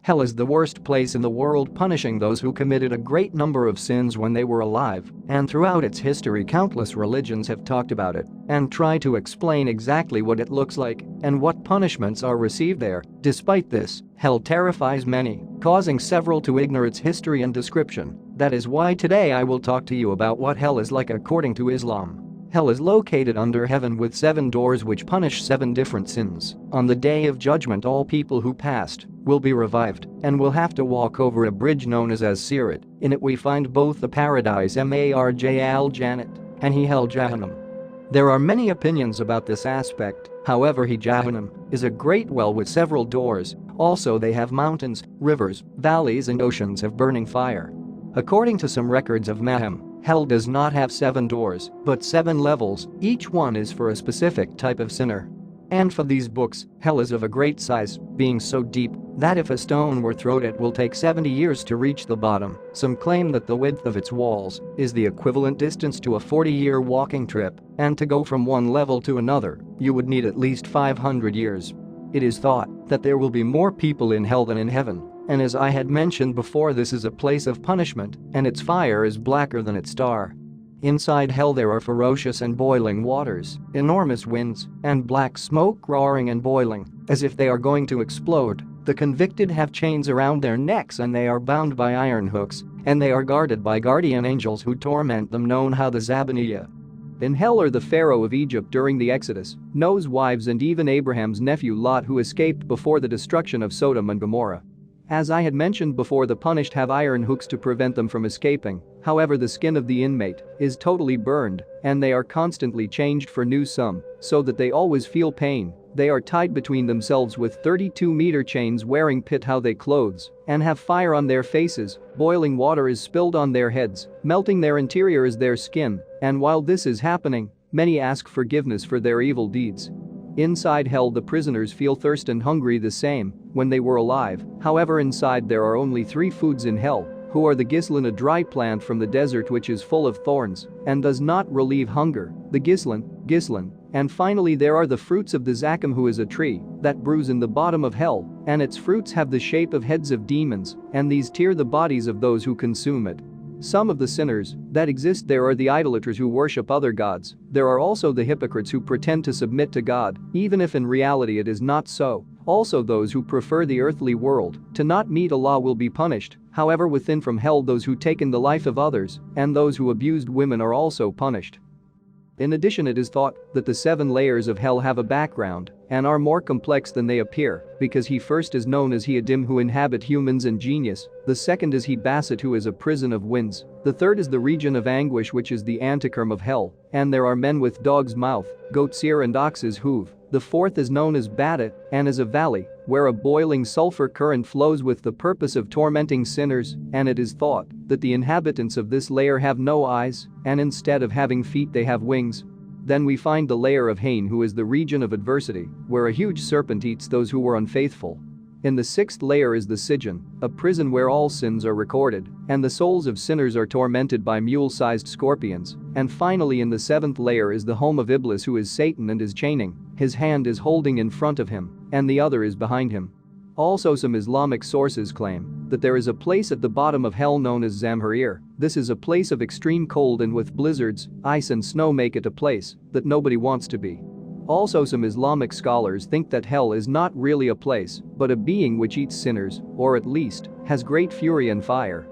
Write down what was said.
Hell is the worst place in the world, punishing those who committed a great number of sins when they were alive, and throughout its history countless religions have talked about it and tried to explain exactly what it looks like and what punishments are received there. Despite this, hell terrifies many, causing several to ignore its history and description. That is why today I will talk to you about what hell is like according to Islam. Hell is located under heaven with 7 doors which punish 7 different sins. On the day of judgment, all people who passed will be revived and will have to walk over a bridge known as Sirat. In it we find both the paradise Marj al-Jannat and Hell Jahannam. There are many opinions about this aspect, however Jahannam is a great well with several doors. Also they have mountains, rivers, valleys and oceans of burning fire. According to some records of Maham, hell does not have 7 doors, but 7 levels, each one is for a specific type of sinner. And for these books, hell is of a great size, being so deep that if a stone were thrown it will take 70 years to reach the bottom. Some claim that the width of its walls is the equivalent distance to a 40-year walking trip, and to go from one level to another, you would need at least 500 years. It is thought that there will be more people in hell than in heaven. And as I had mentioned before, this is a place of punishment, and its fire is blacker than its star. Inside hell there are ferocious and boiling waters, enormous winds, and black smoke roaring and boiling, as if they are going to explode. The convicted have chains around their necks and they are bound by iron hooks, and they are guarded by guardian angels who torment them, known as the Zabaniya. In hell are the Pharaoh of Egypt during the Exodus, Noah's wives and even Abraham's nephew Lot, who escaped before the destruction of Sodom and Gomorrah. As I had mentioned before, the punished have iron hooks to prevent them from escaping. However, the skin of the inmate is totally burned and they are constantly changed for new some, so that they always feel pain. They are tied between themselves with 32-meter chains, wearing pit-how-they clothes, and have fire on their faces. Boiling water is spilled on their heads, melting their interior as their skin, and while this is happening, many ask forgiveness for their evil deeds. Inside hell the prisoners feel thirst and hungry the same when they were alive. However, inside there are only 3 foods in hell, who are the gislan, a dry plant from the desert which is full of thorns and does not relieve hunger, the gislan, and finally there are the fruits of the zakum, who is a tree that brews in the bottom of hell, and its fruits have the shape of heads of demons, and these tear the bodies of those who consume it. Some of the sinners that exist there are the idolaters who worship other gods. There are also the hypocrites who pretend to submit to God, even if in reality it is not so. Also those who prefer the earthly world to not meet Allah will be punished. However, within from hell those who taken the life of others and those who abused women are also punished. In addition, it is thought that the 7 layers of hell have a background and are more complex than they appear, because he first is known as He-Adim, who inhabit humans and genius, the second is He-Basset, who is a prison of winds, the third is the region of anguish, which is the Antichrist of hell, and there are men with dog's mouth, goat's ear and ox's hoof. The fourth is known as Badat and is a valley where a boiling sulfur current flows with the purpose of tormenting sinners, and it is thought that the inhabitants of this layer have no eyes and instead of having feet they have wings. Then we find the layer of Hain, who is the region of adversity, where a huge serpent eats those who were unfaithful. In the 6th layer is the Sijin, a prison where all sins are recorded, and the souls of sinners are tormented by mule-sized scorpions. And finally in the 7th layer is the home of Iblis, who is Satan and is chaining. His hand is holding in front of him, and the other is behind him. Also some Islamic sources claim that there is a place at the bottom of hell known as Zamharir. This is a place of extreme cold, and with blizzards, ice and snow make it a place that nobody wants to be. Also some Islamic scholars think that hell is not really a place, but a being which eats sinners, or at least has great fury and fire.